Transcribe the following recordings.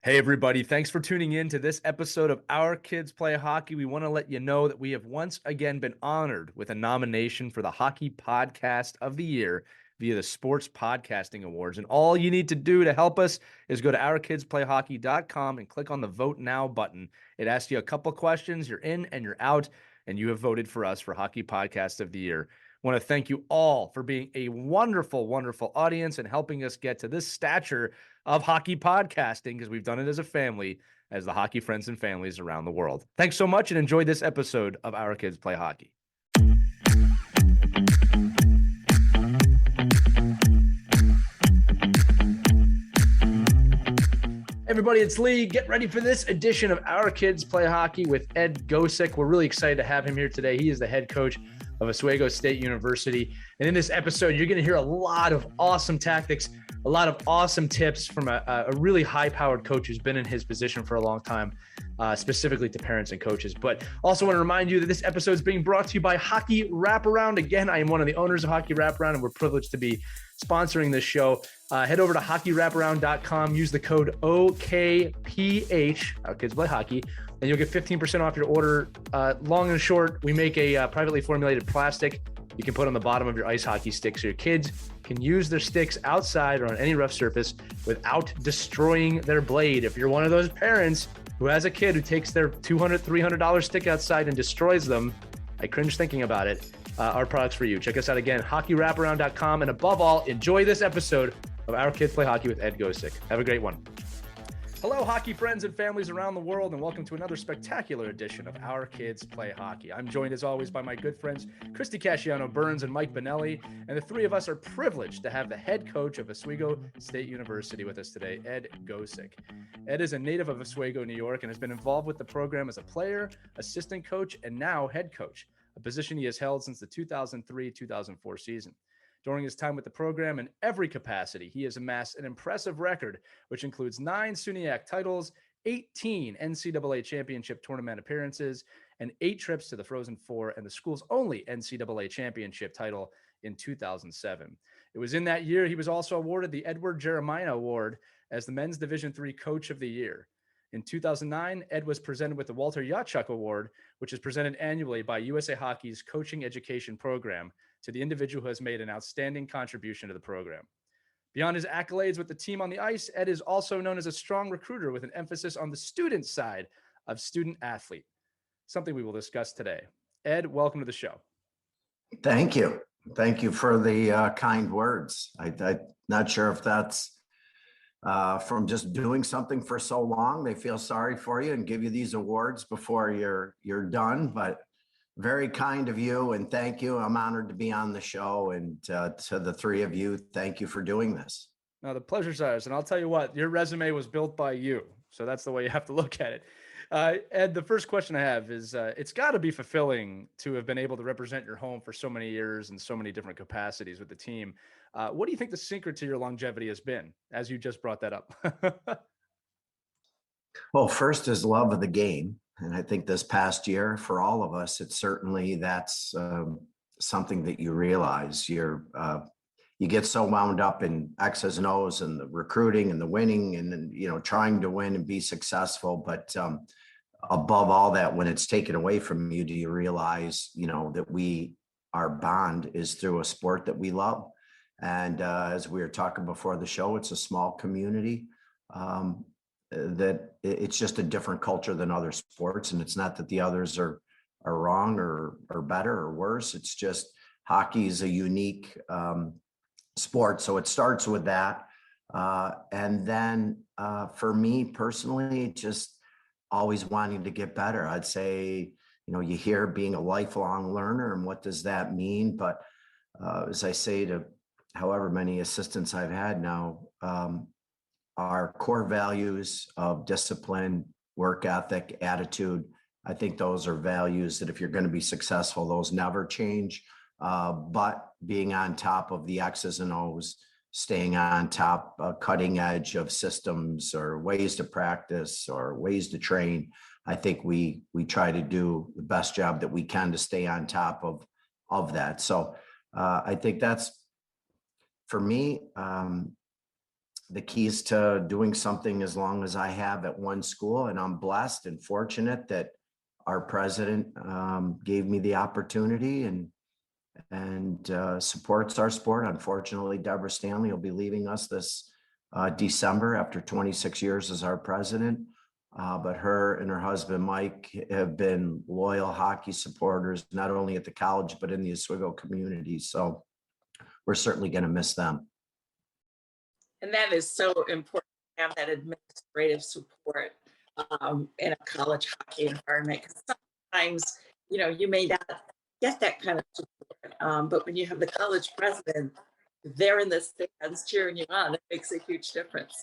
Hey, everybody. Thanks for tuning in to this episode of Our Kids Play Hockey. We want to let you know that we have once again been honored with a nomination for the Hockey Podcast of the Year via the Sports Podcasting Awards. And all you need to do to help us is go to ourkidsplayhockey.com and click on the Vote Now button. It asks you a couple questions. You're in and you're out, and you have voted for us for Hockey Podcast of the Year. I want to thank you all for being a wonderful, wonderful audience and helping us get to this stature of hockey podcasting, because we've done it as a family, as the hockey friends and families around the world. Thanks so much and enjoy this episode of Our Kids Play Hockey. Everybody, it's Lee. Get ready for this edition of Our Kids Play Hockey with Ed Gosek. We're really excited to have him here today. He is the head coach of Oswego State University. And in this episode, you're going to hear a lot of awesome tactics, a lot of awesome tips from a really high-powered coach who's been in his position for a long time, specifically to parents and coaches. But also want to remind you that this episode is being brought to you by Hockey Wraparound. Again, I am one of the owners of Hockey Wraparound, and we're privileged to be sponsoring this show. Head over to hockeywraparound.com, use the code OKPH, Our Kids Play Hockey, and you'll get 15% off your order. Long and short, we make a privately formulated plastic you can put on the bottom of your ice hockey stick so your kids can use their sticks outside or on any rough surface without destroying their blade. If you're one of those parents who has a kid who takes their $200, $300 stick outside and destroys them, I cringe thinking about it. Our products for you. Check us out again, hockeywraparound.com. And above all, enjoy this episode of Our Kids Play Hockey with Ed Gosek. Have a great one. Hello, hockey friends and families around the world, and welcome to another spectacular edition of Our Kids Play Hockey. I'm joined, as always, by my good friends, Christy Casciano-Burns and Mike Benelli, and the three of us are privileged to have the head coach of Oswego State University with us today, Ed Gosek. Ed is a native of Oswego, New York, and has been involved with the program as a player, assistant coach, and now head coach, a position he has held since the 2003-2004 season. During his time with the program in every capacity, he has amassed an impressive record, which includes 9 SUNYAC titles, 18 NCAA championship tournament appearances, and 8 trips to the Frozen Four and the school's only NCAA championship title in 2007. It was in that year he was also awarded the Edward Jeremiah Award as the Men's Division III Coach of the Year. In 2009, Ed was presented with the Walter Yachuk Award, which is presented annually by USA Hockey's coaching education program to the individual who has made an outstanding contribution to the program. Beyond his accolades with the team on the ice, Ed is also known as a strong recruiter with an emphasis on the student side of student athlete, something we will discuss today. Ed, welcome to the show. Thank you. Thank you for the kind words. I'm not sure if that's from just doing something for so long, they feel sorry for you and give you these awards before you're done, but very kind of you, and thank you. I'm honored to be on the show, and to the three of you, thank you for doing this. No, the pleasure's ours, and I'll tell you what, your resume was built by you, so that's the way you have to look at it. Ed, the first question I have is, it's got to be fulfilling to have been able to represent your home for so many years and so many different capacities with the team. What do you think the secret to your longevity has been, as you just brought that up? Well, first is love of the game. And I think this past year for all of us, it's certainly that's something that you realize you get so wound up in X's and O's and the recruiting and the winning and then, trying to win and be successful. But above all that, when it's taken away from you, do you realize, that our bond is through a sport that we love. And as we were talking before the show, it's a small community. That it's just a different culture than other sports. And it's not that the others are wrong or better or worse. It's just hockey is a unique sport. So it starts with that. And then for me personally, just always wanting to get better. I'd say, you hear being a lifelong learner and what does that mean? But as I say to however many assistants I've had now, our core values of discipline, work ethic, attitude, I think those are values that if you're going to be successful, those never change. But being on top of the X's and O's, staying on top, cutting edge of systems or ways to practice or ways to train, I think we try to do the best job that we can to stay on top of that. So I think that's, for me, the keys to doing something as long as I have at one school. And I'm blessed and fortunate that our president gave me the opportunity and supports our sport. Unfortunately, Deborah Stanley will be leaving us this December after 26 years as our president. But her and her husband, Mike, have been loyal hockey supporters, not only at the college, but in the Oswego community. So we're certainly going to miss them. And that is so important to have that administrative support in a college hockey environment. Because sometimes, you may not get that kind of support. But when you have the college president, they're in the stands cheering you on. It makes a huge difference.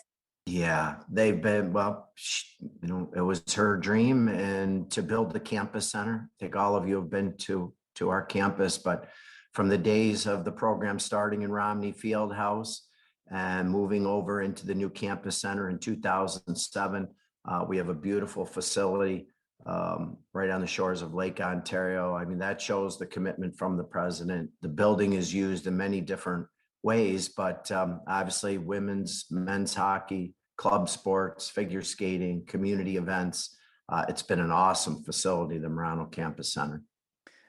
Yeah, they've been, well, it was her dream and to build the campus center. I think all of you have been to our campus, but from the days of the program starting in Romney Fieldhouse and moving over into the new campus center in 2007, we have a beautiful facility right on the shores of Lake Ontario. I mean, that shows the commitment from the president. The building is used in many different ways, but obviously women's, men's hockey, club sports, figure skating, community events. It's been an awesome facility, the Marano Campus Center.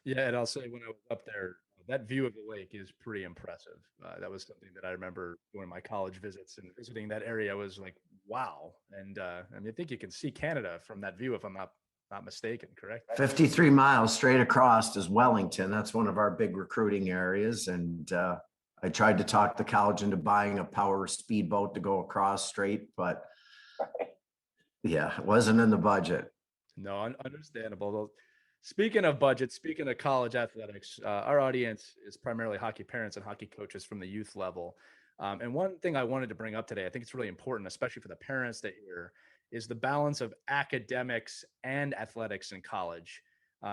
Yeah, and I'll say when I was up there, that view of the lake is pretty impressive. That was something that I remember doing my college visits and visiting that area was like, wow. And I mean, I think you can see Canada from that view, if I'm not mistaken, correct? 53 miles straight across is Wellington. That's one of our big recruiting areas. And I tried to talk the college into buying a power speedboat to go across straight, but yeah, it wasn't in the budget. No, understandable. Speaking of budget, speaking of college athletics, our audience is primarily hockey parents and hockey coaches from the youth level. And one thing I wanted to bring up today, I think it's really important, especially for the parents that hear, is the balance of academics and athletics in college.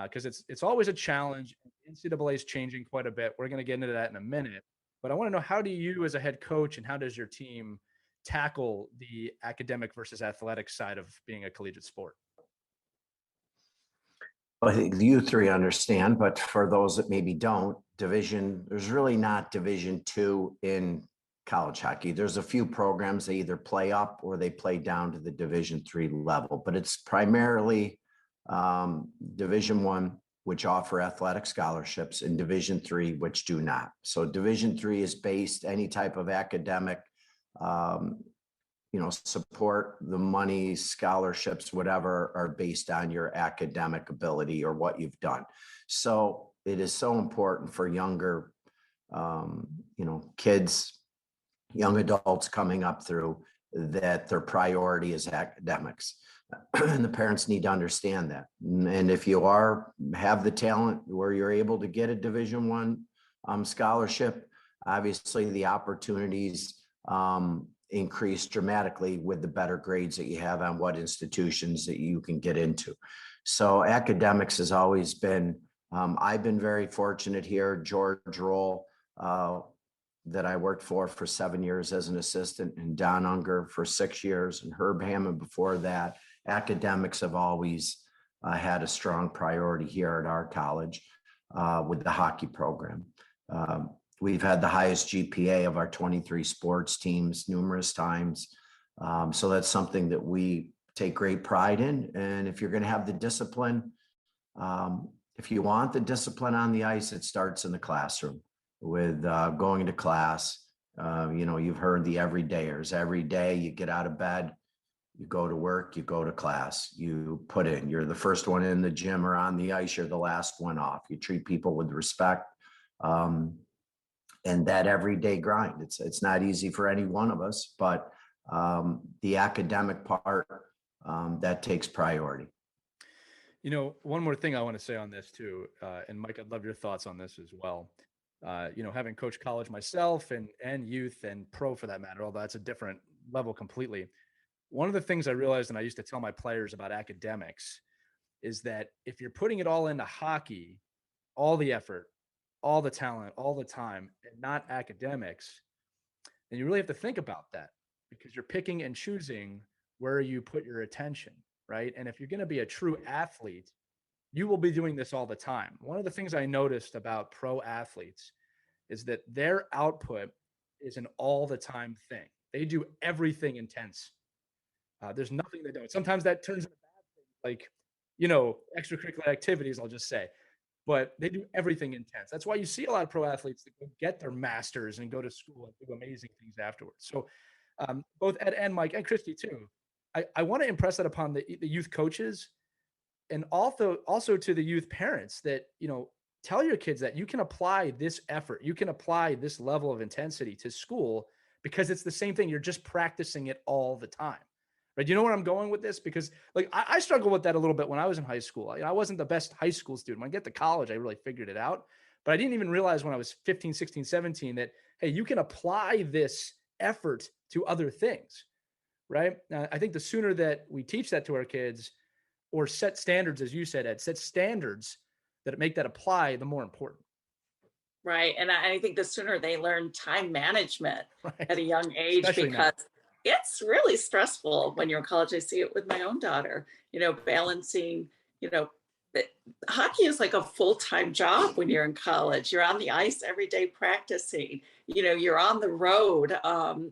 Because it's always a challenge. NCAA is changing quite a bit. We're going to get into that in a minute. But I want to know, how do you as a head coach and how does your team tackle the academic versus athletic side of being a collegiate sport? Well, I think you three understand, but for those that maybe don't, there's really not Division II in college hockey. There's a few programs they either play up or they play down to the Division III level, but it's primarily Division I, which offer athletic scholarships, and Division III, which do not. So Division III is based any type of academic support, the money, scholarships, whatever, are based on your academic ability or what you've done. So it is so important for younger, kids, young adults coming up through, that their priority is academics. And the parents need to understand that. And if you have the talent where you're able to get a Division I scholarship, obviously the opportunities increase dramatically with the better grades that you have on what institutions that you can get into. So academics has always been, I've been very fortunate here. George Roll, that I worked for 7 years as an assistant, and Don Unger for 6 years, and Herb Hammond before that. Academics have always had a strong priority here at our college with the hockey program. We've had the highest GPA of our 23 sports teams numerous times. So that's something that we take great pride in. And if you're going to have the discipline, if you want the discipline on the ice, it starts in the classroom with going to class. You've heard the everydayers. Every day you get out of bed, you go to work, you go to class, you put in, you're the first one in the gym or on the ice, you're the last one off. You treat people with respect. And that everyday grind. It's not easy for any one of us, but the academic part, that takes priority. One more thing I want to say on this too, and Mike, I'd love your thoughts on this as well. Having coached college myself and youth and pro for that matter, although that's a different level completely. One of the things I realized, and I used to tell my players about academics, is that if you're putting it all into hockey, all the effort, all the talent, all the time, and not academics, then you really have to think about that, because you're picking and choosing where you put your attention, right? And if you're going to be a true athlete, you will be doing this all the time. One of the things I noticed about pro athletes is that their output is an all the time thing. They do everything intense. There's nothing they don't. Sometimes that turns into bad things, like, extracurricular activities, I'll just say. But they do everything intense. That's why you see a lot of pro athletes that go get their masters and go to school and do amazing things afterwards. So both Ed and Mike and Christy too, I want to impress that upon the youth coaches, and also to the youth parents, that, tell your kids that you can apply this effort, you can apply this level of intensity to school, because it's the same thing. You're just practicing it all the time. Right. You know where I'm going with this? Because like I struggled with that a little bit when I was in high school. I wasn't the best high school student. When I get to college, I really figured it out. But I didn't even realize when I was 15, 16, 17 that, hey, you can apply this effort to other things. Right. I think the sooner that we teach that to our kids, or set standards, as you said, Ed, set standards that make that apply, the more important. Right. And I think the sooner they learn time management at a young age, Especially because now. it's really stressful when you're in college. I see it with my own daughter, balancing, hockey is like a full-time job when you're in college. You're on the ice every day practicing, you're on the road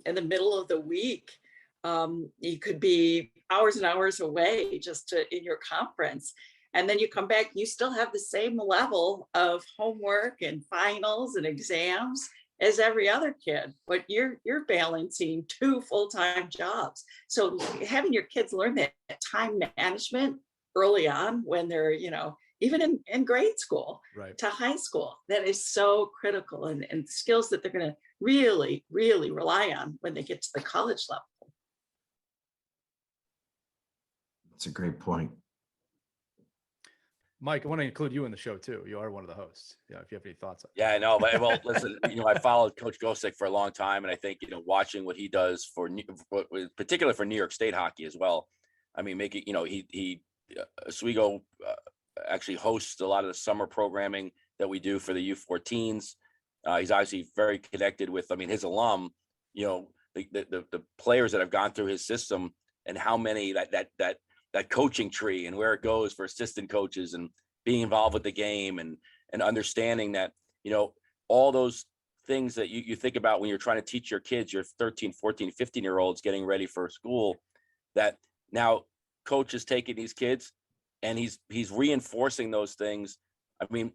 in the middle of the week. You could be hours and hours away just in your conference. And then you come back, you still have the same level of homework and finals and exams as every other kid, but you're balancing 2 full-time jobs. So having your kids learn that time management early on, when they're, even in grade school, right, to high school, that is so critical, and skills that they're going to really, really rely on when they get to the college level. That's a great point. Mike, I want to include you in the show too. You are one of the hosts. Yeah, if you have any thoughts. Yeah, I know. But well, listen, I followed Coach Gosek for a long time, and I think, watching what he does particularly for New York State hockey as well. I mean, making, he Oswego actually hosts a lot of the summer programming that we do for the U14s. He's obviously very connected with, his alum, the players that have gone through his system, and how many that coaching tree and where it goes for assistant coaches, and being involved with the game, and understanding that, all those things that you think about when you're trying to teach your kids, your 13, 14, 15-year-olds getting ready for school, that now coach is taking these kids and he's reinforcing those things. I mean,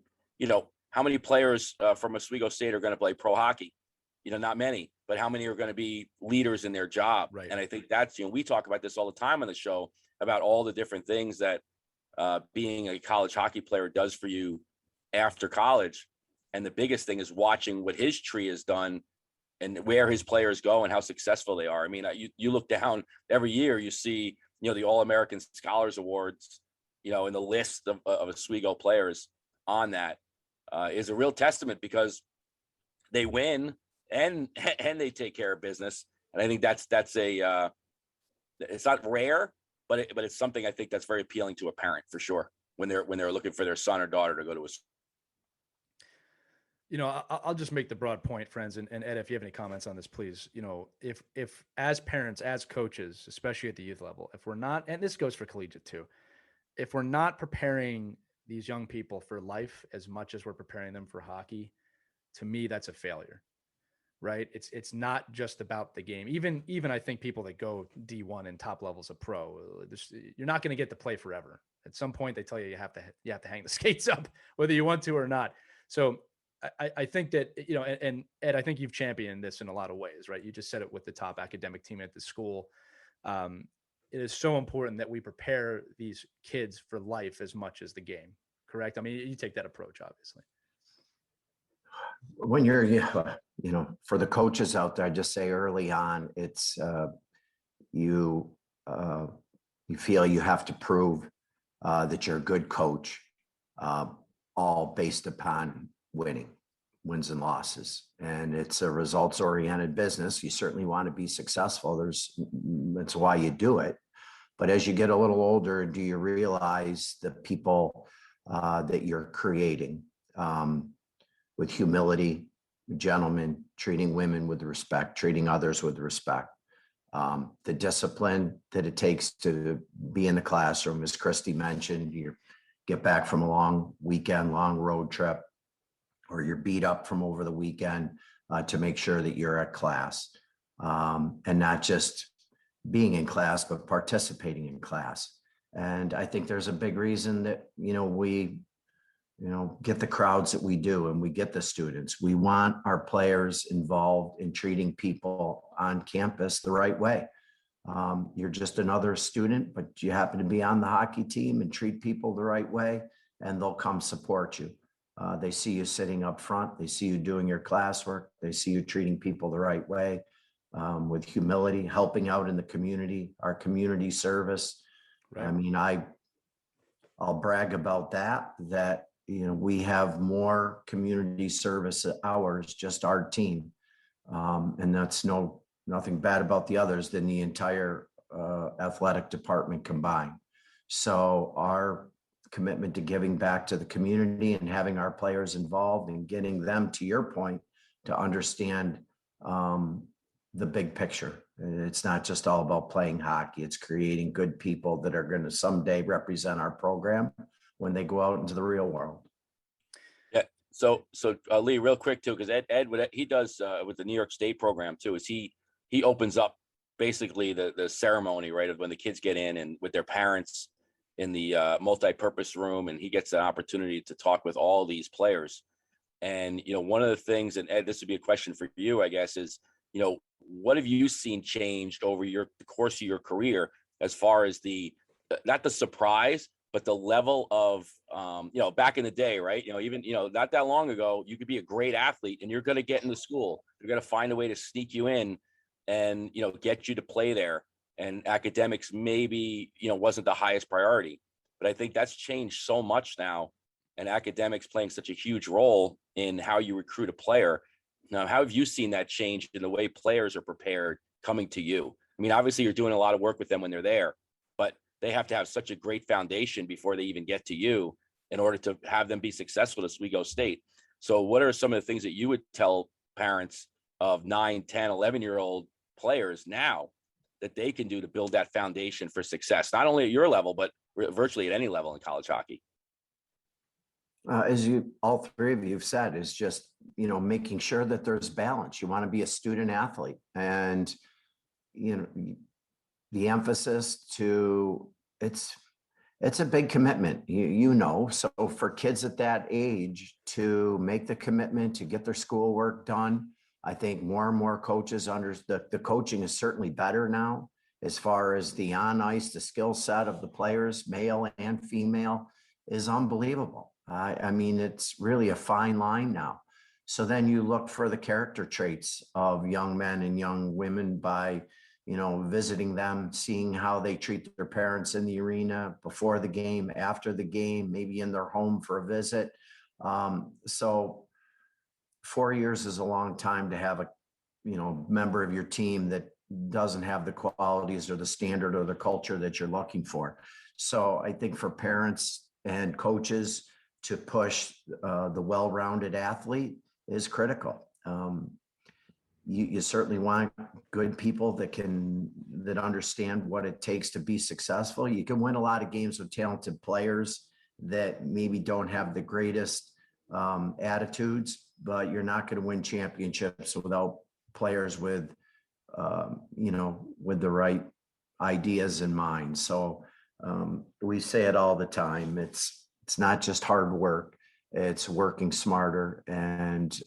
how many players from Oswego State are going to play pro hockey? Not many, but how many are going to be leaders in their job? Right. And I think that's, we talk about this all the time on the show, about all the different things that being a college hockey player does for you after college. And the biggest thing is watching what his tree has done and where his players go and how successful they are. I mean, you look down every year, you see, the All-American Scholars Awards, in the list of Oswego players on that is a real testament, because they win and they take care of business. And I think that's it's not rare, but it's something I think that's very appealing to a parent, for sure, when they're looking for their son or daughter to go to a. I'll just make the broad point, friends, and Ed, if you have any comments on this, please. If as parents, as coaches, especially at the youth level, if we're not, and this goes for collegiate too, if we're not preparing these young people for life as much as we're preparing them for hockey, to me, that's a failure. Right? It's not just about the game. Even I think people that go D1 and top levels of pro, you're not going to get to play forever. At some point, they tell you have to hang the skates up, whether you want to or not. So I think that, and Ed, I think you've championed this in a lot of ways, right? You just said it with the top academic team at the school. It is so important that we prepare these kids for life as much as the game. Correct? I mean, you take that approach, obviously. When you're, for the coaches out there, I just say early on, it's you feel you have to prove that you're a good coach, all based upon wins and losses. And it's a results-oriented business. You certainly want to be successful. That's why you do it. But as you get a little older, do you realize the people that you're creating, with humility, gentlemen, treating women with respect, treating others with respect, the discipline that it takes to be in the classroom, as Christy mentioned, you get back from a long weekend, long road trip, or you're beat up from over the weekend, to make sure that you're at class. and not just being in class, but participating in class. And I think there's a big reason that, we, get the crowds that we do and we get the students. We want our players involved in treating people on campus the right way. You're just another student, but you happen to be on the hockey team and treat people the right way, and they'll come support you. They see you sitting up front. They see you doing your classwork. They see you treating people the right way, with humility, helping out in the community, our community service. Right. I mean, I'll brag about that, we have more community service hours, just our team. And that's nothing bad about the others than the entire athletic department combined. So our commitment to giving back to the community and having our players involved and getting them, to your point, to understand the big picture. It's not just all about playing hockey. It's creating good people that are going to someday represent our program when they go out into the real world. Yeah. So Lee, real quick too, because Ed, what he does with the New York State program too, is he opens up basically the ceremony, right, of when the kids get in and with their parents in the multi-purpose room, and he gets an opportunity to talk with all these players. And, one of the things, and Ed, this would be a question for you, I guess, is, what have you seen changed over the course of your career as far as not the surprise, but the level of, back in the day, right? Even, not that long ago, you could be a great athlete and you're going to get into school. You're going to find a way to sneak you in and, get you to play there. And academics maybe, wasn't the highest priority. But I think that's changed so much now, and academics playing such a huge role in how you recruit a player. Now, how have you seen that change in the way players are prepared coming to you? I mean, obviously you're doing a lot of work with them when they're there, but they have to have such a great foundation before they even get to you in order to have them be successful at Oswego State. So what are some of the things that you would tell parents of 9, 10, 11-year-old players now that they can do to build that foundation for success, not only at your level, but virtually at any level in college hockey? As all three of you have said, is just, making sure that there's balance. You want to be a student athlete, and, the emphasis to it's a big commitment, so for kids at that age to make the commitment to get their schoolwork done, I think more and more coaches the coaching is certainly better now as far as the on ice, the skill set of the players, male and female, is unbelievable. I mean, it's really a fine line now. So then you look for the character traits of young men and young women by, visiting them, seeing how they treat their parents in the arena, before the game, after the game, maybe in their home for a visit. So 4 years is a long time to have a, member of your team that doesn't have the qualities or the standard or the culture that you're looking for. So I think for parents and coaches to push the well-rounded athlete is critical. You certainly want good people that understand what it takes to be successful. You can win a lot of games with talented players that maybe don't have the greatest attitudes, but you're not going to win championships without players with the right ideas in mind. So we say it all the time. It's not just hard work. It's working smarter and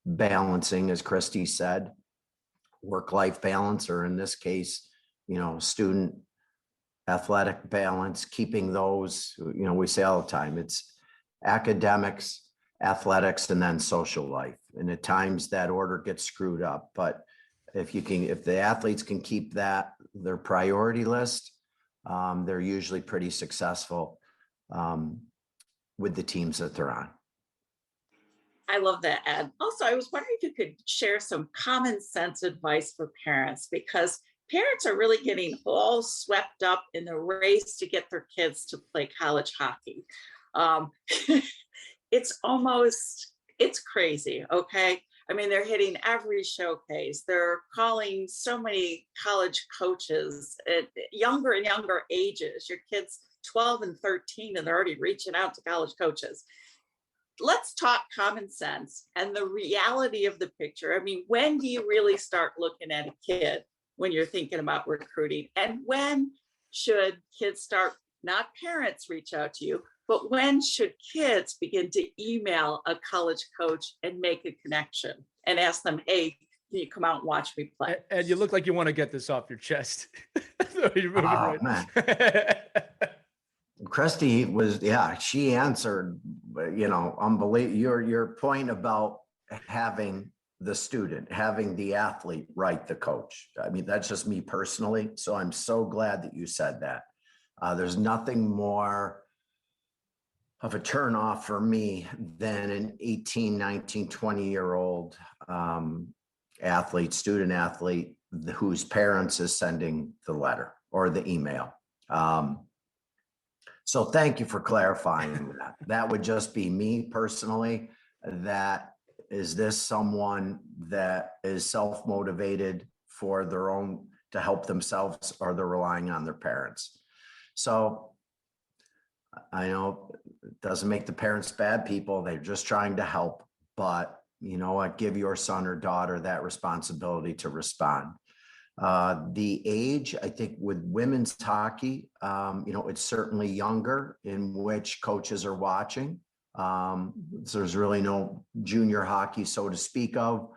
balancing, as Christy said, work-life balance, or in this case, student athletic balance, keeping those, we say all the time, it's academics, athletics, and then social life. And at times that order gets screwed up. But if the athletes can keep that their priority list, they're usually pretty successful with the teams that they're on. I love that, Ed. Also, I was wondering if you could share some common sense advice for parents, because parents are really getting all swept up in the race to get their kids to play college hockey. It's crazy, okay? I mean, they're hitting every showcase. They're calling so many college coaches at younger and younger ages. Your kids 12 and 13, and they're already reaching out to college coaches. let's talk common sense and the reality of the picture. I mean, when do you really start looking at a kid when you're thinking about recruiting? And when should kids start, not parents reach out to you, but when should kids begin to email a college coach and make a connection and ask them, hey, can you come out and watch me play? And you look like you want to get this off your chest. So you're moving Oh, right. Christy was, yeah, she answered, unbelievable. Your point about having the student, having the athlete write the coach. I mean, that's just me personally. So I'm so glad that you said that. There's nothing more of a turnoff for me than an 18, 19, 20-year-old student athlete, whose parents is sending the letter or the email. So thank you for clarifying that. That would just be me personally. Is this someone that is self-motivated for their own, to help themselves, or they're relying on their parents? So I know it doesn't make the parents bad people. They're just trying to help, but you know what? Give your son or daughter that responsibility to respond. The age, I think with women's hockey, it's certainly younger, in which coaches are watching. So there's really no junior hockey, so to speak of.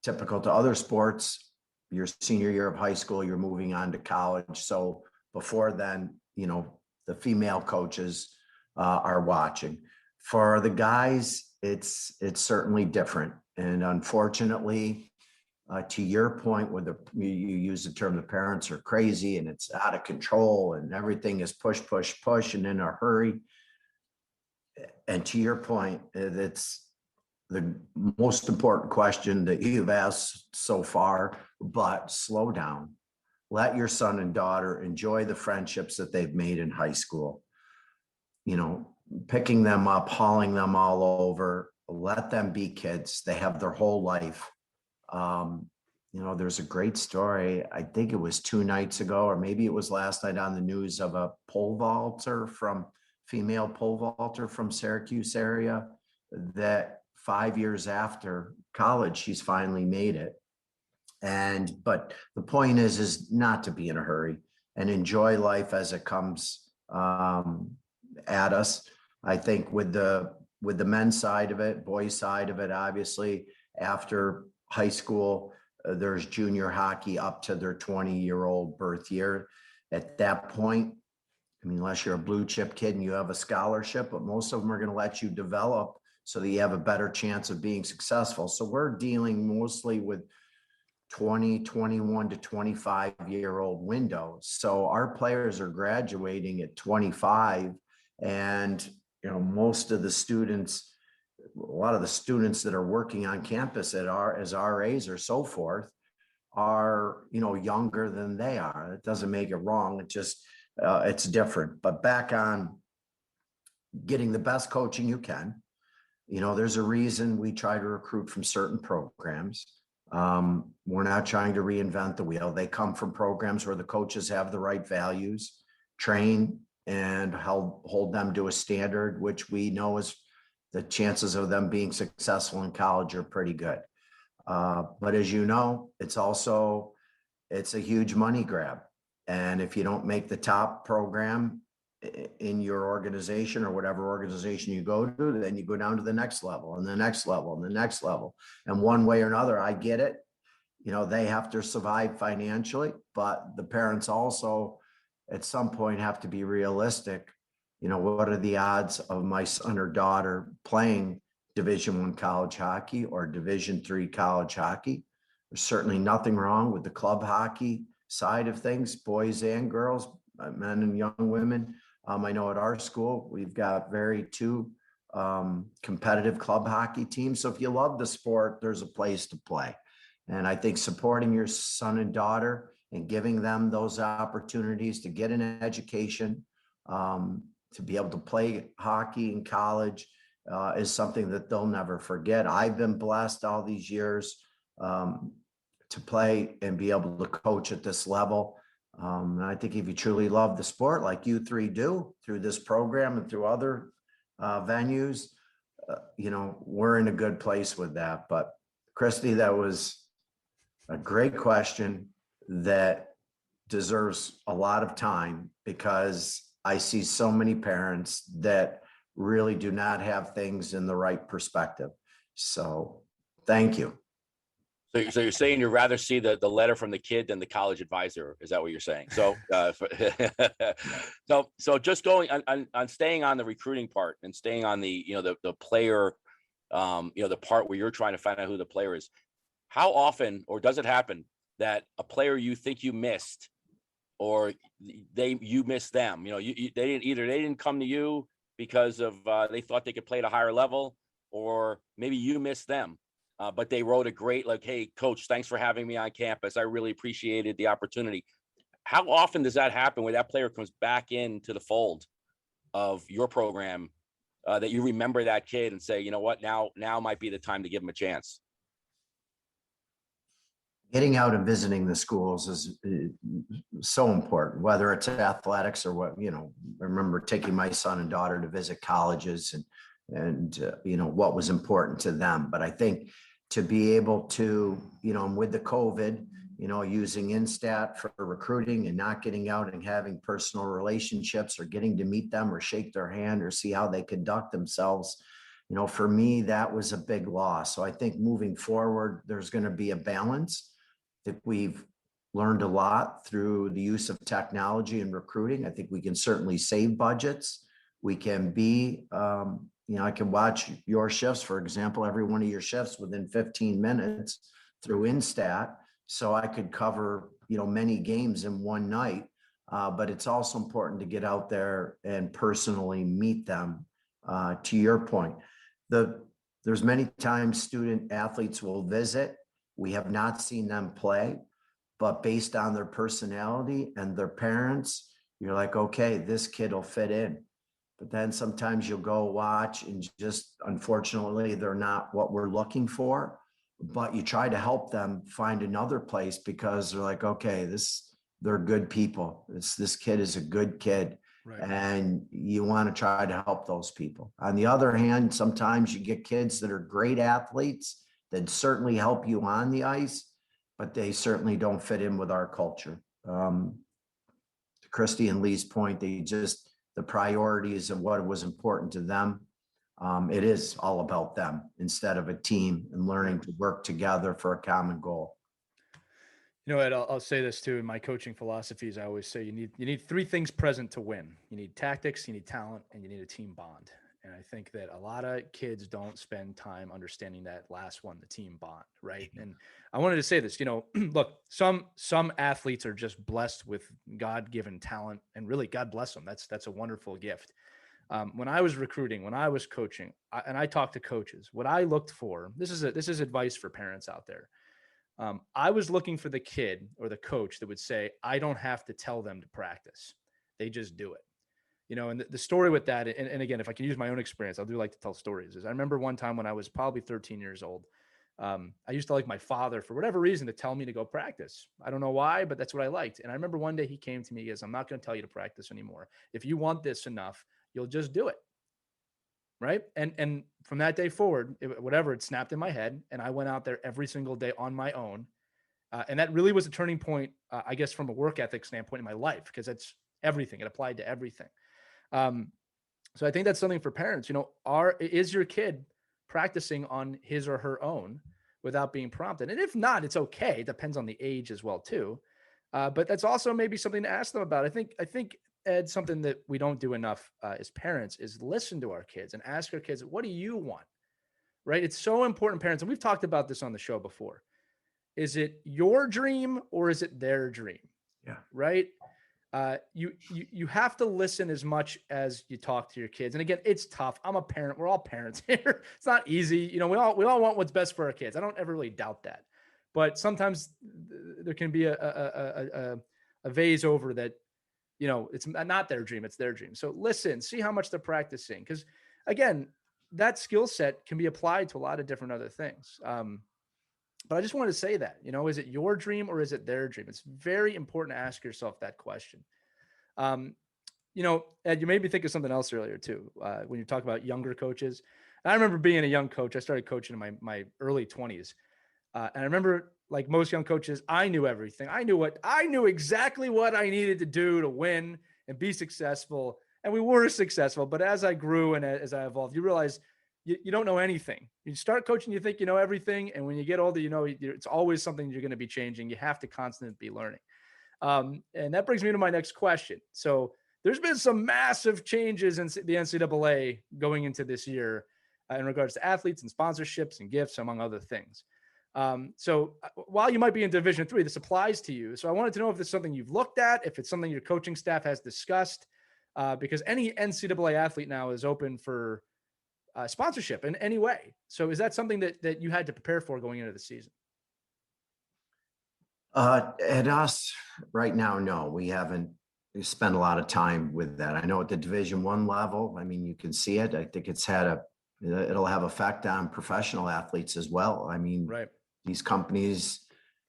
Typical to other sports, your senior year of high school, you're moving on to college. So before then, the female coaches are watching. For the guys, it's certainly different. And unfortunately, to your point, where you use the term, the parents are crazy and it's out of control and everything is push, push, push, and in a hurry. And to your point, it's the most important question that you've asked so far, but slow down. Let your son and daughter enjoy the friendships that they've made in high school. Picking them up, hauling them all over, let them be kids. They have their whole life. There's a great story. I think it was 2 nights ago, or maybe it was last night on the news, of a female pole vaulter from Syracuse area, that 5 years after college, she's finally made it. But the point is not to be in a hurry and enjoy life as it comes at us. I think with the men's side of it, boys' side of it, obviously, after high school, there's junior hockey up to their 20-year-old birth year. At that point, unless you're a blue chip kid and you have a scholarship, but most of them are going to let you develop so that you have a better chance of being successful. So we're dealing mostly with 20, 21 to 25-year-old windows. So our players are graduating at 25, and most of the students, a lot of the students that are working on campus as RAs or so forth, are younger than they are. It doesn't make it wrong. It just it's different. But back on getting the best coaching you can. There's a reason we try to recruit from certain programs. We're not trying to reinvent the wheel. They come from programs where the coaches have the right values, train and hold them to a standard, which we know is the chances of them being successful in college are pretty good. But as you know, it's a huge money grab. And if you don't make the top program in your organization or whatever organization you go to, then you go down to the next level and the next level and the next level. And one way or another, I get it. They have to survive financially, but the parents also at some point have to be realistic. What are the odds of my son or daughter playing Division I college hockey or Division III college hockey? There's certainly nothing wrong with the club hockey side of things, boys and girls, men and young women. I know at our school, we've got two competitive club hockey teams. So if you love the sport, there's a place to play. And I think supporting your son and daughter and giving them those opportunities to get an education, to be able to play hockey in college is something that they'll never forget. I've been blessed all these years to play and be able to coach at this level. And I think if you truly love the sport, like you three do through this program and through other venues, we're in a good place with that. But Christy, that was a great question that deserves a lot of time, because I see so many parents that really do not have things in the right perspective. So thank you. So you're saying you'd rather see the letter from the kid than the college advisor? Is that what you're saying? So, so just going on staying on the recruiting part and staying on the player, the part where you're trying to find out who the player is. How often, or does it happen that a player you think you missed, or you missed them? They didn't come to you because of they thought they could play at a higher level, or maybe you missed them. But they wrote a great, like, hey, coach, thanks for having me on campus. I really appreciated the opportunity. How often does that happen where that player comes back into the fold of your program, that you remember that kid and say, you know what, now might be the time to give him a chance? Getting out and visiting the schools is so important, whether it's athletics or what. I remember taking my son and daughter to visit colleges and what was important to them. But I think to be able to, with the COVID, using Instat for recruiting and not getting out and having personal relationships or getting to meet them or shake their hand or see how they conduct themselves, for me, that was a big loss. So I think moving forward, there's going to be a balance. I think we've learned a lot through the use of technology and recruiting. I think we can certainly save budgets. We can be, I can watch your shifts, for example, every one of your shifts within 15 minutes through Instat. So I could cover, many games in one night. But it's also important to get out there and personally meet them. To your point, there's many times student athletes will visit. We have not seen them play, but based on their personality and their parents, you're like, okay, this kid will fit in. But then sometimes you'll go watch and just, unfortunately, they're not what we're looking for. But you try to help them find another place because they're like, okay, they're good people. This kid is a good kid. Right. And you want to try to help those people. On the other hand, sometimes you get kids that are great athletes that certainly help you on the ice, but they certainly don't fit in with our culture. To Christy and Lee's point, the priorities of what was important to them. It is all about them instead of a team and learning to work together for a common goal. Ed, I'll say this too. In my coaching philosophies, I always say you need three things present to win. You need tactics, you need talent, and you need a team bond. And I think that a lot of kids don't spend time understanding that last one, the team bond, right? And I wanted to say this, look, some athletes are just blessed with God-given talent, and really, God bless them. That's a wonderful gift. When I was recruiting, when I was coaching, and I talked to coaches, what I looked for, this is advice for parents out there. I was looking for the kid or the coach that would say, I don't have to tell them to practice. They just do it. And the story with that, and again, if I can use my own experience, I do like to tell stories, is I remember one time when I was probably 13 years old, I used to like my father, for whatever reason, to tell me to go practice. I don't know why, but that's what I liked. And I remember one day he came to me, he goes, I'm not going to tell you to practice anymore. If you want this enough, you'll just do it. Right. And from that day forward, it snapped in my head. And I went out there every single day on my own. And that really was a turning point, I guess, from a work ethic standpoint in my life, because it's everything. It applied to everything. So I think that's something for parents, is your kid practicing on his or her own without being prompted? And if not, it's okay. It depends on the age as well, too. But that's also maybe something to ask them about. I think Ed, something that we don't do enough as parents is listen to our kids and ask our kids, what do you want? Right? It's so important, parents. And we've talked about this on the show before. Is it your dream or is it their dream? Yeah. Right. You have to listen as much as you talk to your kids. And again, it's tough. I'm a parent. We're all parents here. It's not easy. We all want what's best for our kids. I don't ever really doubt that. But sometimes there can be a vase over that, it's not their dream, it's their dream. So listen, see how much they're practicing. Because again, that skill set can be applied to a lot of different other things. But I just wanted to say that, is it your dream or is it their dream? It's very important to ask yourself that question. Ed, you made me think of something else earlier too. When you talk about younger coaches, and I remember being a young coach. I started coaching in my early 20s. And I remember, like most young coaches, I knew everything. I knew exactly what I needed to do to win and be successful. And we were successful. But as I grew and as I evolved, you realize you don't know anything. You start coaching, you think you know everything. And when you get older, it's always something you're going to be changing. You have to constantly be learning. And that brings me to my next question. So there's been some massive changes in the NCAA going into this year in regards to athletes and sponsorships and gifts, among other things. So while you might be in Division III, this applies to you. So I wanted to know if it's something you've looked at, if it's something your coaching staff has discussed, because any NCAA athlete now is open for sponsorship in any way. So is that something that you had to prepare for going into the season? At us right now, no, we haven't spent a lot of time with that. I know at the Division I level, I mean, you can see it. I think it'll have effect on professional athletes as well. I mean, Right. These companies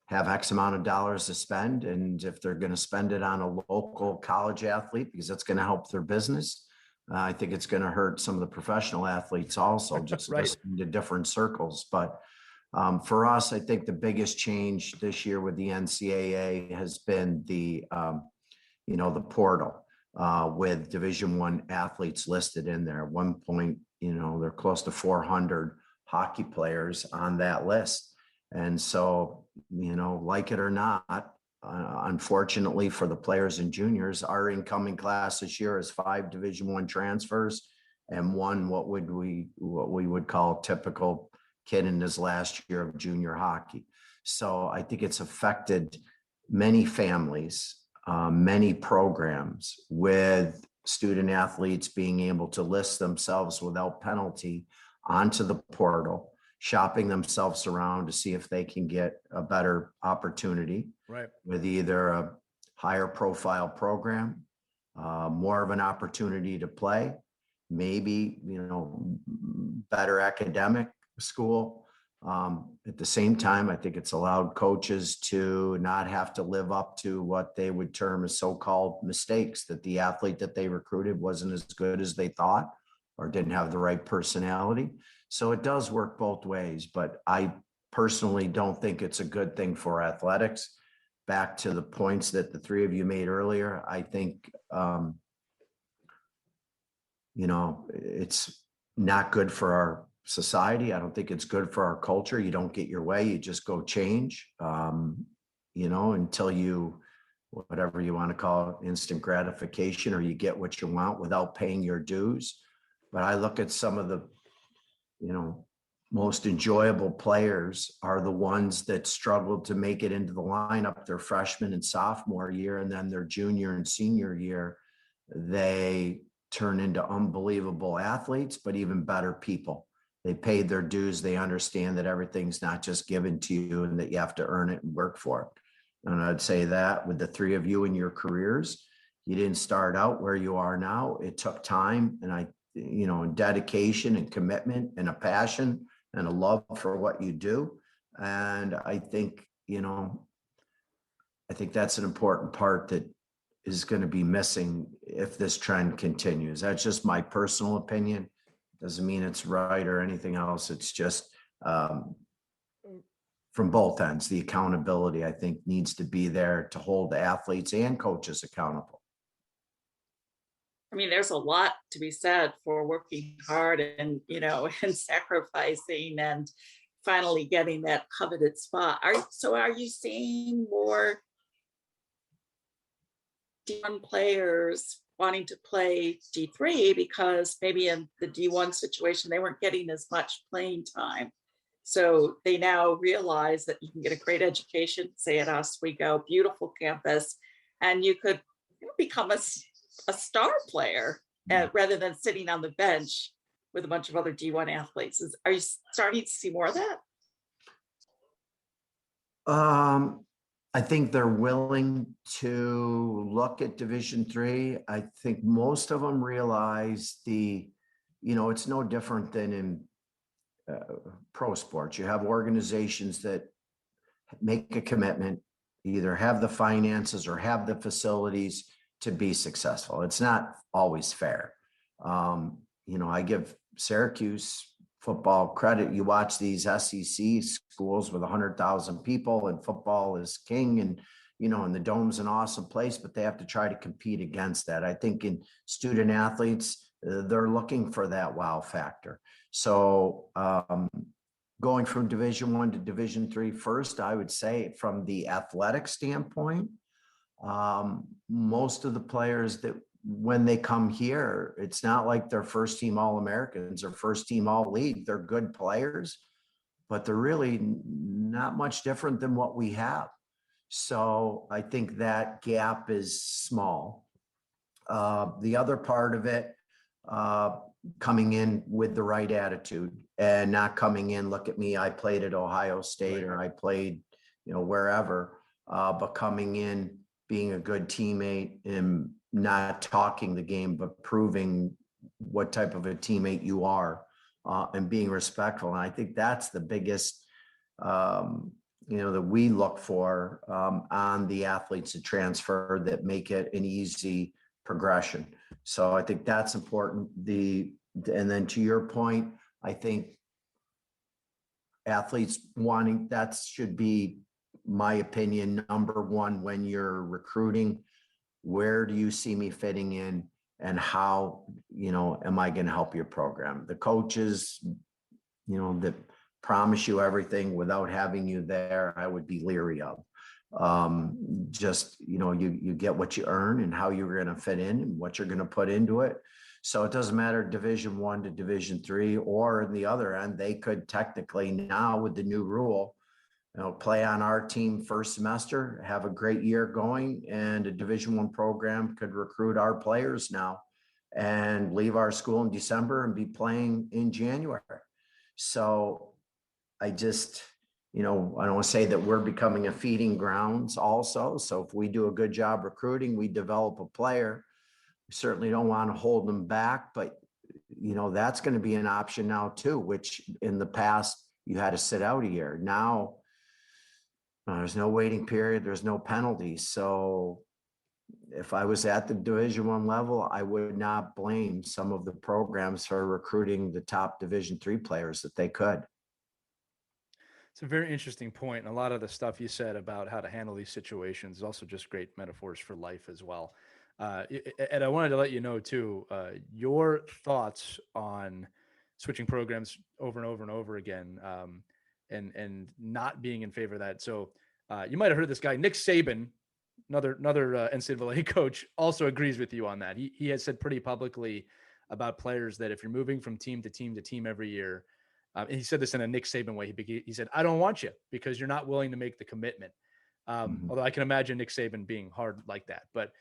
have X amount of dollars to spend. And if they're going to spend it on a local college athlete, because that's going to help their business, I think it's going to hurt some of the professional athletes also, just Right. into different circles. But for us, I think the biggest change this year with the NCAA has been the portal with Division I athletes listed in there. At one point, they're close to 400 hockey players on that list. And so, like it or not, unfortunately for the players and juniors, our incoming class this year is 5 Division I transfers and 1 what we would call typical kid in his last year of junior hockey. So I think it's affected many families, many programs, with student athletes being able to list themselves without penalty onto the portal, shopping themselves around to see if they can get a better opportunity, Right. with either a higher profile program, more of an opportunity to play, maybe, better academic school. At the same time, I think it's allowed coaches to not have to live up to what they would term as so-called mistakes, that the athlete that they recruited wasn't as good as they thought or didn't have the right personality. So it does work both ways, but I personally don't think it's a good thing for athletics. Back to the points that the three of you made earlier, I think, it's not good for our society. I don't think it's good for our culture. You don't get your way, you just go change, until you, whatever you want to call it, instant gratification, or you get what you want without paying your dues. But I look at some of the, most enjoyable players are the ones that struggled to make it into the lineup their freshman and sophomore year, and then their junior and senior year, they turn into unbelievable athletes, but even better people. They paid their dues. They understand that everything's not just given to you and that you have to earn it and work for it. And I'd say that with the three of you in your careers, you didn't start out where you are now. It took time and dedication and commitment and a passion and a love for what you do. And I think that's an important part that is going to be missing if this trend continues. That's just my personal opinion. Doesn't mean it's right or anything else. It's just from both ends, the accountability, I think, needs to be there to hold athletes and coaches accountable. I mean, there's a lot to be said for working hard and, and sacrificing and finally getting that coveted spot. Are you seeing more D1 players wanting to play D3 because maybe in the D1 situation, they weren't getting as much playing time? So they now realize that you can get a great education, say at Oswego, beautiful campus, and you could become a star player rather than sitting on the bench with a bunch of other D1 athletes. Are you starting to see more of that? I think they're willing to look at Division III. I think most of them realize it's no different than in pro sports. You have organizations that make a commitment, either have the finances or have the facilities to be successful. It's not always fair. I give Syracuse football credit. You watch these SEC schools with 100,000 people, and football is king, and and the dome's an awesome place, but they have to try to compete against that. I think in student athletes, they're looking for that wow factor. So going from Division I to Division III, first, I would say from the athletic standpoint, most of the players that when they come here, it's not like they're first team All-Americans or first team All-League. They're good players, but they're really not much different than what we have. So I think that gap is small. The other part of it, coming in with the right attitude and not coming in, look at me, I played at Ohio State or I played, wherever, but coming in, being a good teammate and not talking the game, but proving what type of a teammate you are, and being respectful. And I think that's the biggest, that we look for on the athletes to transfer that make it an easy progression. So I think that's important. And then to your point, I think athletes wanting, that should be, my opinion, number one when you're recruiting. Where do you see me fitting in, and how, am I going to help your program? The coaches, that promise you everything without having you there, I would be leery of. You get what you earn and how you're going to fit in and what you're going to put into it. So it doesn't matter Division I to Division III, or in the other end, they could technically now with the new rule, play on our team first semester, have a great year going, and a Division I program could recruit our players now and leave our school in December and be playing in January. So I just, I don't want to say that we're becoming a feeding grounds also. So if we do a good job recruiting, we develop a player, we certainly don't want to hold them back, but that's going to be an option now too, which in the past you had to sit out a year. Now, there's no waiting period. There's no penalties. So if I was at the Division I level, I would not blame some of the programs for recruiting the top Division III players that they could. It's a very interesting point. And a lot of the stuff you said about how to handle these situations is also just great metaphors for life as well. And I wanted to let you know too, your thoughts on switching programs over and over and over again, and not being in favor of that. So you might have heard this guy, Nick Saban, another NCAA coach, also agrees with you on that. He has said pretty publicly about players that if you're moving from team to team to team every year, and he said this in a Nick Saban way. He said, I don't want you because you're not willing to make the commitment. Although I can imagine Nick Saban being hard like that. But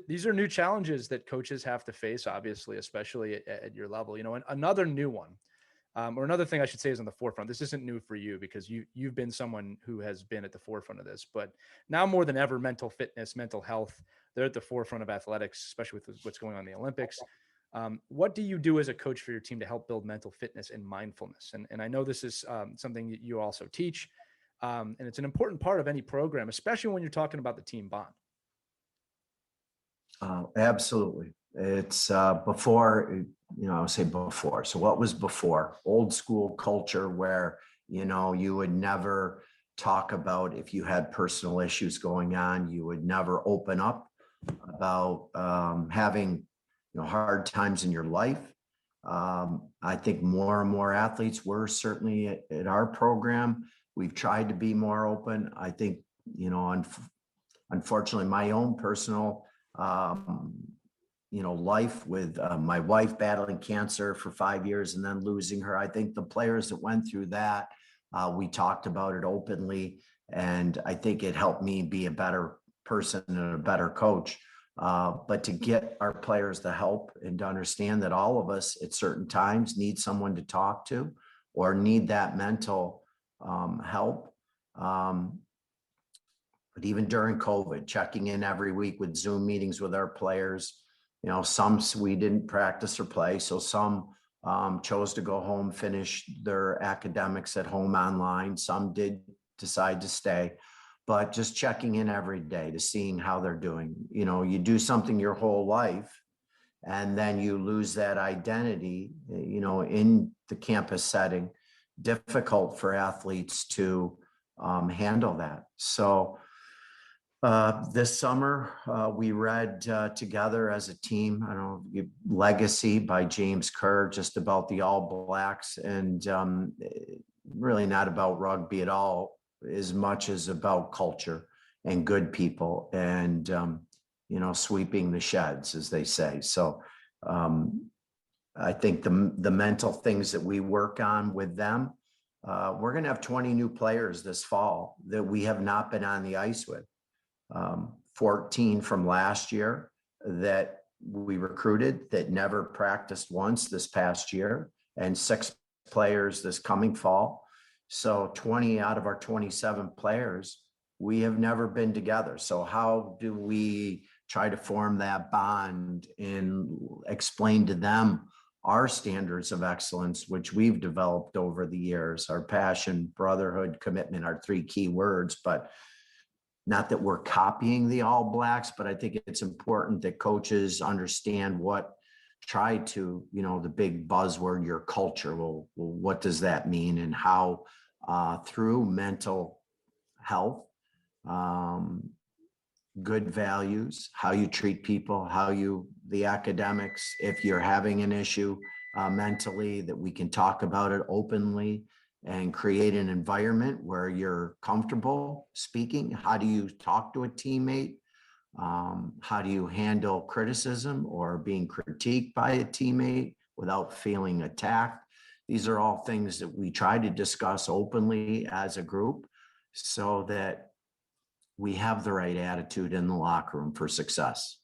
these are new challenges that coaches have to face, obviously, especially at your level. And another new one, or another thing I should say is on the forefront. This isn't new for you because you've been someone who has been at the forefront of this. But now more than ever, mental fitness, mental health, they're at the forefront of athletics, especially with what's going on in the Olympics. What do you do as a coach for your team to help build mental fitness and mindfulness? And I know this is something that you also teach, and it's an important part of any program, especially when you're talking about the team bond. Absolutely. It's before, I would say before. So what was before? Old school culture where, you would never talk about if you had personal issues going on. You would never open up about having hard times in your life. I think more and more athletes, we're certainly at our program, we've tried to be more open. I think, unfortunately, my own personal, life with my wife battling cancer for 5 years and then losing her. I think the players that went through that, we talked about it openly, and I think it helped me be a better person and a better coach. But to get our players the help and to understand that all of us at certain times need someone to talk to or need that mental help. But even during COVID, checking in every week with Zoom meetings with our players, some we didn't practice or play. So some chose to go home, finish their academics at home online. Some did decide to stay. but just checking in every day to seeing how they're doing. You know, you do something your whole life and then you lose that identity, you know, in the campus setting, difficult for athletes to handle that. So this summer, we read together as a team, I don't know, Legacy by James Kerr, just about the All Blacks, and really not about rugby at all, as much as about culture and good people and, you know, sweeping the sheds, as they say. So I think the mental things that we work on with them, we're going to have 20 new players this fall that we have not been on the ice with. 14 from last year that we recruited that never practiced once this past year, and 6 players this coming fall. So 20 out of our 27 players, we have never been together. So how do we try to form that bond and explain to them our standards of excellence, which we've developed over the years? Our passion, brotherhood, commitment are 3 key words, but not that we're copying the All Blacks, but I think it's important that coaches understand try to, you know, the big buzzword, your culture. Well, what does that mean? And how through mental health, good values, how you treat people, the academics, if you're having an issue mentally, that we can talk about it openly and create an environment where you're comfortable speaking. How do you talk to a teammate? How do you handle criticism or being critiqued by a teammate without feeling attacked? These are all things that we try to discuss openly as a group so that we have the right attitude in the locker room for success.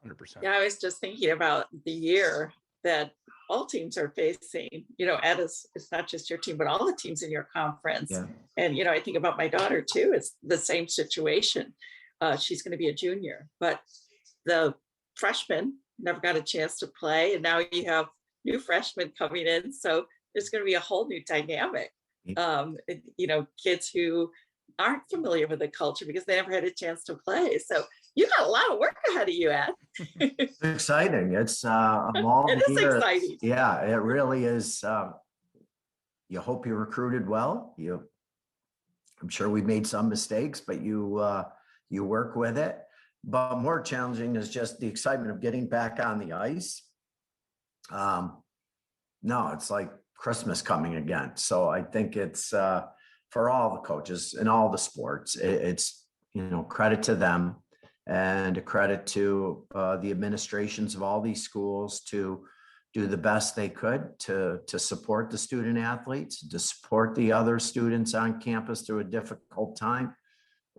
100%. Yeah, I was just thinking about the year that all teams are facing, you know, it's not just your team, but all the teams in your conference. Yeah. And, you know, I think about my daughter too, it's the same situation. She's going to be a junior, but the freshmen never got a chance to play. And now you have new freshmen coming in. So there's going to be a whole new dynamic. You know, kids who aren't familiar with the culture because they never had a chance to play. So you got a lot of work ahead of you, Ed. It's exciting. It's it is exciting. Yeah, it really is. You hope you recruited well. I'm sure we made some mistakes, but you work with it. But more challenging is just the excitement of getting back on the ice. No, it's like Christmas coming again. So I think it's for all the coaches in all the sports. It's, you know, credit to them and a credit to the administrations of all these schools to do the best they could to support the student athletes, to support the other students on campus through a difficult time.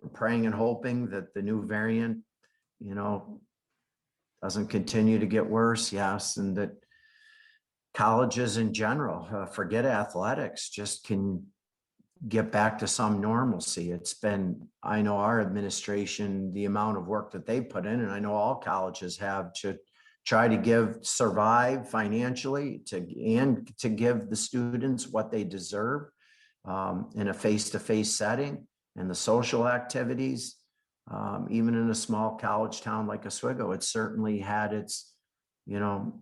We're praying and hoping that the new variant, you know, doesn't continue to get worse. Yes. And that colleges in general, forget athletics, just can get back to some normalcy. It's been, I know our administration, the amount of work that they put in, and I know all colleges have, to try to survive financially and to give the students what they deserve in a face-to-face setting, and the social activities. Even in a small college town like Oswego, it certainly had its, you know,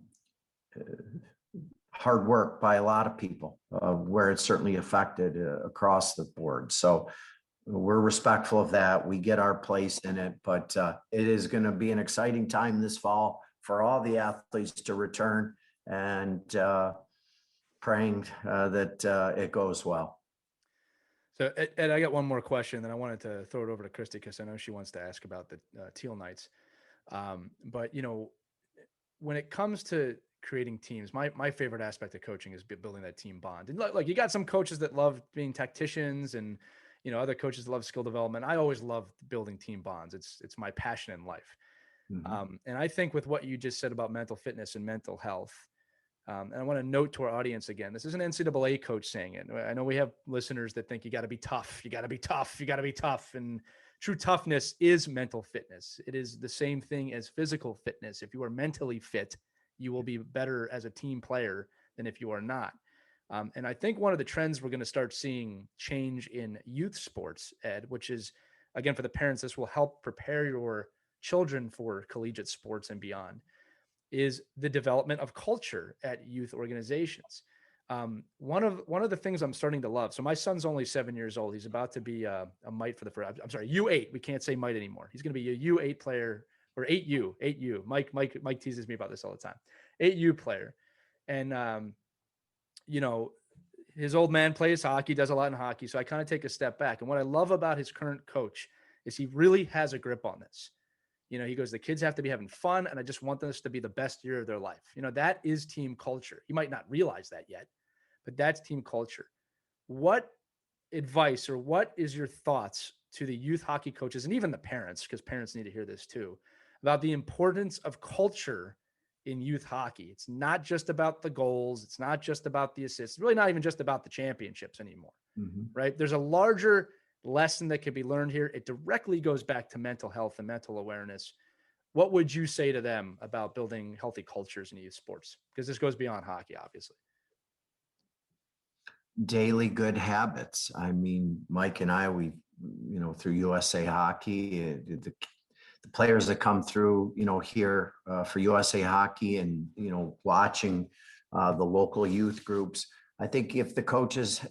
hard work by a lot of people, where it's certainly affected across the board. So we're respectful of that. We get our place in it, but it is going to be an exciting time this fall for all the athletes to return, and praying that it goes well. So Ed, I got one more question, then I wanted to throw it over to Christy because I know she wants to ask about the Teal Knights. But, you know, when it comes to creating teams, my favorite aspect of coaching is building that team bond. And like you got some coaches that love being tacticians, and, you know, other coaches that love skill development. I always love building team bonds. It's my passion in life. Mm-hmm. And I think with what you just said about mental fitness and mental health, and I want to note to our audience again, this is an NCAA coach saying it. I know we have listeners that think you got to be tough, you got to be tough, you got to be tough. And true toughness is mental fitness. It is the same thing as physical fitness. If you are mentally fit, you will be better as a team player than if you are not. And I think one of the trends we're going to start seeing change in youth sports, Ed, which is, again, for the parents, this will help prepare your children for collegiate sports and beyond, is the development of culture at youth organizations. One of the things I'm starting to love. So my son's only 7 years old. He's about to be a mite for the first. I'm sorry, U8. We can't say mite anymore. He's going to be a U8 player, or 8U. Mike teases me about this all the time. 8U player, and you know, his old man plays hockey, does a lot in hockey. So I kind of take a step back. And what I love about his current coach is he really has a grip on this. He goes, the kids have to be having fun, and I just want this to be the best year of their life. That is team culture. He might not realize that yet, but that's team culture. What advice, or what is your thoughts to the youth hockey coaches and even the parents, because parents need to hear this too, about the importance of culture in youth hockey? It's not just about the goals. It's not just about the assists. It's really not even just about the championships anymore, right? There's a larger lesson that can be learned here. It directly goes back to mental health and mental awareness. What would you say to them about building healthy cultures in youth sports? Because this goes beyond hockey, obviously. Daily good habits. I mean, Mike and I, we, through USA Hockey, the players that come through, here for USA Hockey, and, watching the local youth groups, I think if the coaches,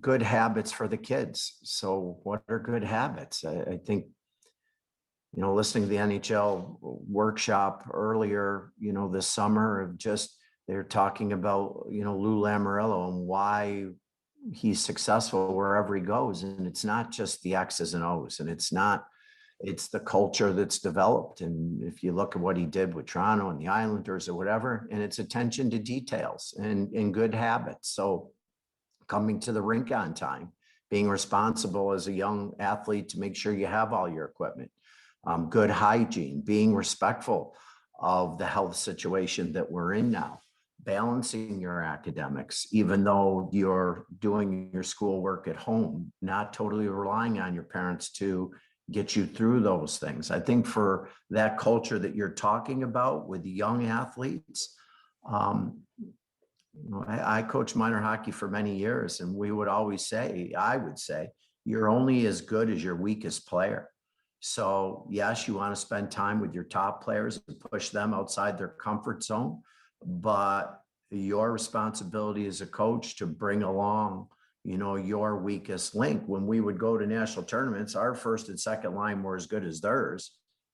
good habits for the kids. So what are good habits? I think, listening to the NHL workshop earlier, this summer, of just, they're talking about, Lou Lamoriello and why he's successful wherever he goes. And it's not just the X's and O's, and it's the culture that's developed. And if you look at what he did with Toronto and the Islanders or whatever, and it's attention to details and good habits. So coming to the rink on time, being responsible as a young athlete to make sure you have all your equipment, good hygiene, being respectful of the health situation that we're in now, balancing your academics, even though you're doing your schoolwork at home, not totally relying on your parents to get you through those things. I think for that culture that you're talking about with the young athletes, I coached minor hockey for many years, and I would say, you're only as good as your weakest player. So yes, you want to spend time with your top players and push them outside their comfort zone, but your responsibility as a coach to bring along, your weakest link. When we would go to national tournaments, our first and second line were as good as theirs.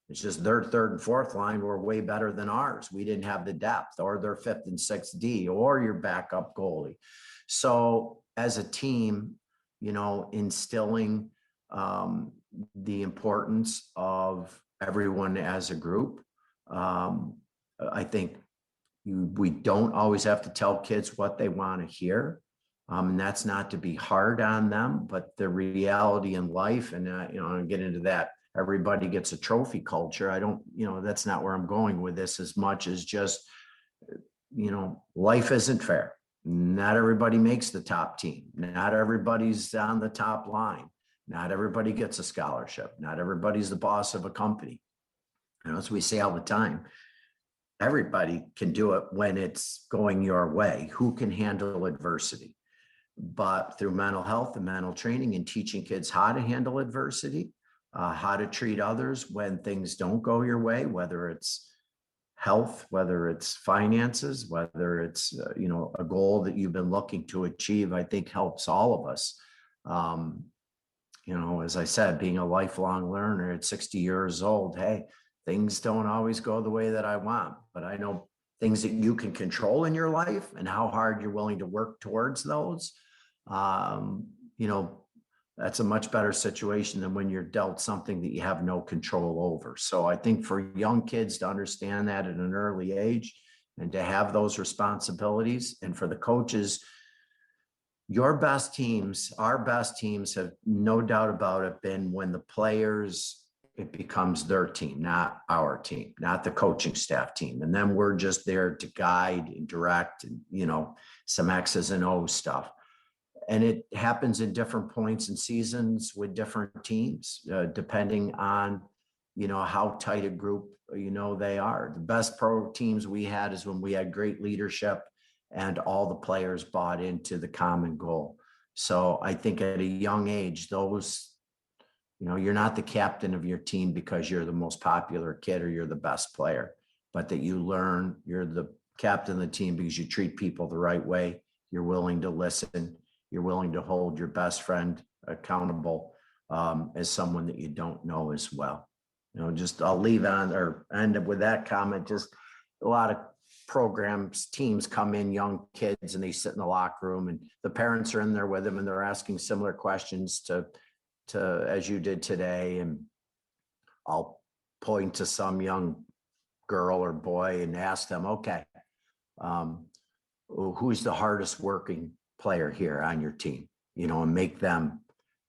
It's just their third and fourth line were way better than ours. We didn't have the depth, or their fifth and sixth D, or your backup goalie. So as a team, instilling the importance of everyone as a group. I think we don't always have to tell kids what they want to hear. And that's not to be hard on them, but the reality in life, and I'll get into that. Everybody gets a trophy culture. I don't, that's not where I'm going with this, as much as just, life isn't fair. Not everybody makes the top team. Not everybody's on the top line. Not everybody gets a scholarship. Not everybody's the boss of a company. As we say all the time, everybody can do it when it's going your way. Who can handle adversity? But through mental health and mental training, and teaching kids how to handle adversity, how to treat others when things don't go your way, whether it's health, whether it's finances, whether it's, a goal that you've been looking to achieve, I think helps all of us. As I said, being a lifelong learner at 60 years old, hey, things don't always go the way that I want, but I know things that you can control in your life and how hard you're willing to work towards those. That's a much better situation than when you're dealt something that you have no control over. So I think for young kids to understand that at an early age, and to have those responsibilities, and for the coaches, our best teams have, no doubt about it, been when the players, it becomes their team, not our team, not the coaching staff team. And then we're just there to guide and direct, and, some X's and O's stuff. And it happens in different points in seasons with different teams, depending on, how tight a group, they are. The best pro teams we had is when we had great leadership and all the players bought into the common goal. So I think at a young age, those, you're not the captain of your team because you're the most popular kid or you're the best player, but that you learn you're the captain of the team because you treat people the right way. You're willing to listen. You're willing to hold your best friend accountable as someone that you don't know as well. Just I'll leave on or end up with that comment. Just a lot of programs, teams come in, young kids, and they sit in the locker room, and the parents are in there with them, and they're asking similar questions to as you did today. And I'll point to some young girl or boy and ask them, okay, who's the hardest working player here on your team? And make them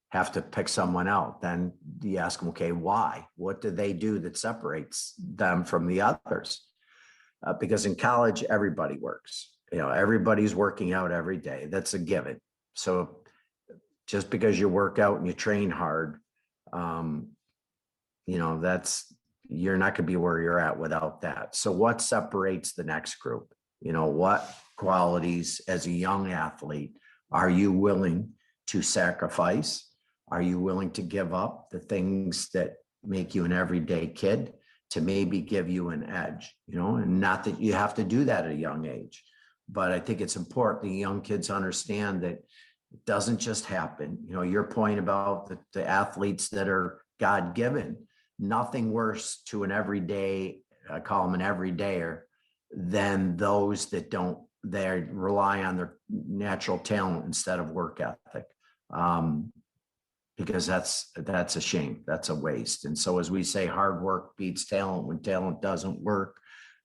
have to pick someone out. Then you ask them, okay, why? What do they do that separates them from the others? Because in college, everybody works. Everybody's working out every day. That's a given. So just because you work out and you train hard, that's, you're not going to be where you're at without that. So what separates the next group? What qualities as a young athlete are you willing to sacrifice? Are you willing to give up the things that make you an everyday kid to maybe give you an edge? And not that you have to do that at a young age, but I think it's important that young kids understand that it doesn't just happen. Your point about the athletes that are God-given, nothing worse to an everyday, I call them an everydayer, than those that don't, they rely on their natural talent instead of work ethic. Because that's a shame. That's a waste. And so as we say, hard work beats talent when talent doesn't work.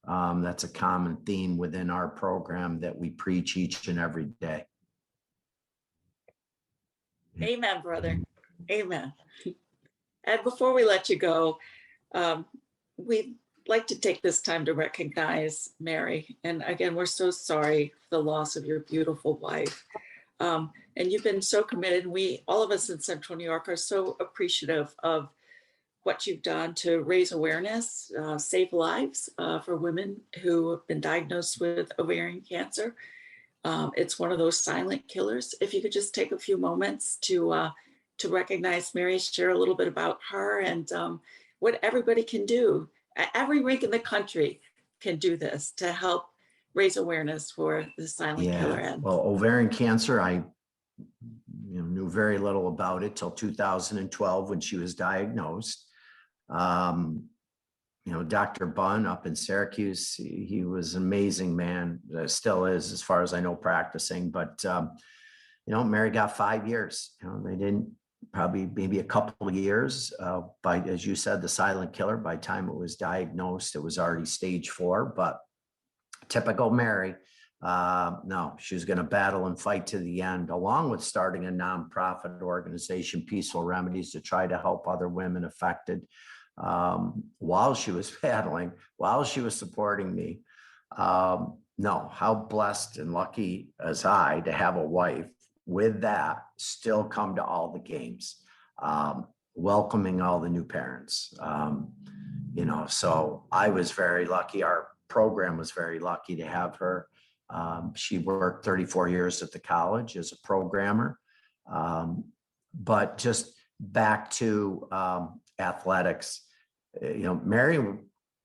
That's a common theme within our program that we preach each and every day. Amen, brother. Amen. And before we let you go, we'd like to take this time to recognize Mary. And again, we're so sorry for the loss of your beautiful wife. And you've been so committed. All of us in Central New York are so appreciative of what you've done to raise awareness, save lives for women who have been diagnosed with ovarian cancer. It's one of those silent killers. If you could just take a few moments to recognize Mary, share a little bit about her and what everybody can do. Every rink in the country can do this to help raise awareness for the silent killer. And well, ovarian cancer, I knew very little about it till 2012 when she was diagnosed. Dr. Bunn up in Syracuse, he was an amazing man, still is as far as I know practicing, but Mary got 5 years. They didn't, probably maybe a couple of years by, as you said, the silent killer. By the time it was diagnosed, it was already stage 4, but typical Mary. No, she was going to battle and fight to the end, along with starting a nonprofit organization, Peaceful Remedies, to try to help other women affected while she was battling, while she was supporting me. No, how blessed and lucky as I to have a wife with that still come to all the games, welcoming all the new parents. So I was very lucky. Our program was very lucky to have her. She worked 34 years at the college as a programmer. But just back to athletics, Mary,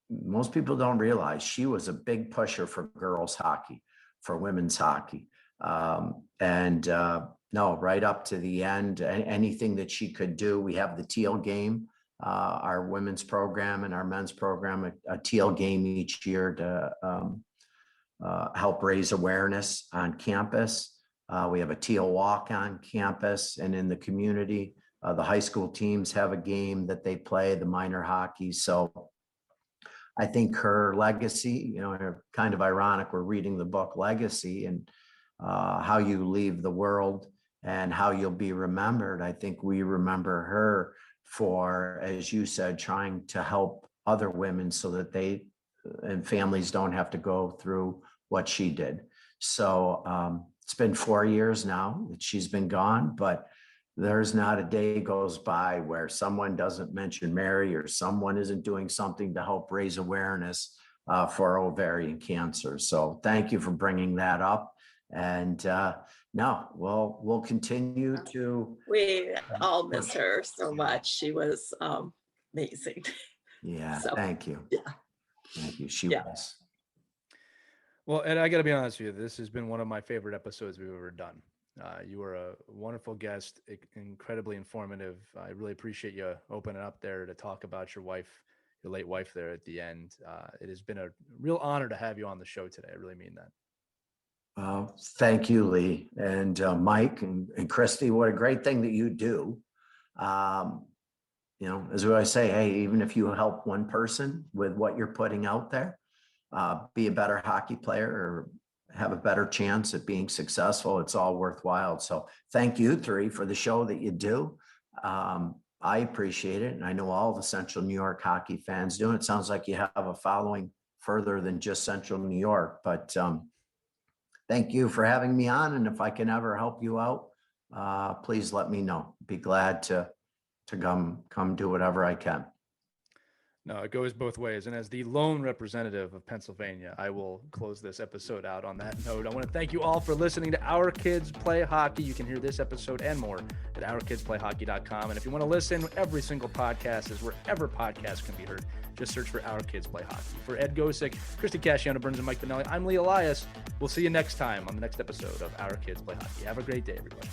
most people don't realize she was a big pusher for girls hockey, for women's hockey. No, right up to the end, anything that she could do. We have the teal game, our women's program and our men's program, a teal game each year to help raise awareness on campus. We have a teal walk on campus and in the community. The high school teams have a game that they play, the minor hockey. So I think her legacy, kind of ironic, we're reading the book Legacy and how you leave the world and how you'll be remembered. I think we remember her for, as you said, trying to help other women so that they and families don't have to go through what she did. So it's been 4 years now that she's been gone, but there's not a day goes by where someone doesn't mention Mary or someone isn't doing something to help raise awareness for ovarian cancer. So thank you for bringing that up. And no, we'll continue to. We all miss her so much. She was amazing. Yeah, So, thank you. yeah. Thank you. She Yeah. was. Well, Ed, I got to be honest with you. This has been one of my favorite episodes we've ever done. You were a wonderful guest, incredibly informative. I really appreciate you opening up there to talk about your wife, your late wife there at the end. It has been a real honor to have you on the show today. I really mean that. Thank you, Lee, and Mike and Christy. What a great thing that you do. As I say, hey, even if you help one person with what you're putting out there, be a better hockey player or have a better chance at being successful, it's all worthwhile. So thank you three for the show that you do. I appreciate it. And I know all the Central New York hockey fans do. It sounds like you have a following further than just Central New York, but thank you for having me on. And if I can ever help you out, please let me know. Be glad to come do whatever I can. No, it goes both ways. And as the lone representative of Pennsylvania, I will close this episode out on that note. I want to thank you all for listening to Our Kids Play Hockey. You can hear this episode and more at ourkidsplayhockey.com. And if you want to listen, every single podcast is wherever podcasts can be heard. Just search for Our Kids Play Hockey. For Ed Gosek, Christy Casciano Burns, and Mike Benelli, I'm Lee Elias. We'll see you next time on the next episode of Our Kids Play Hockey. Have a great day, everybody.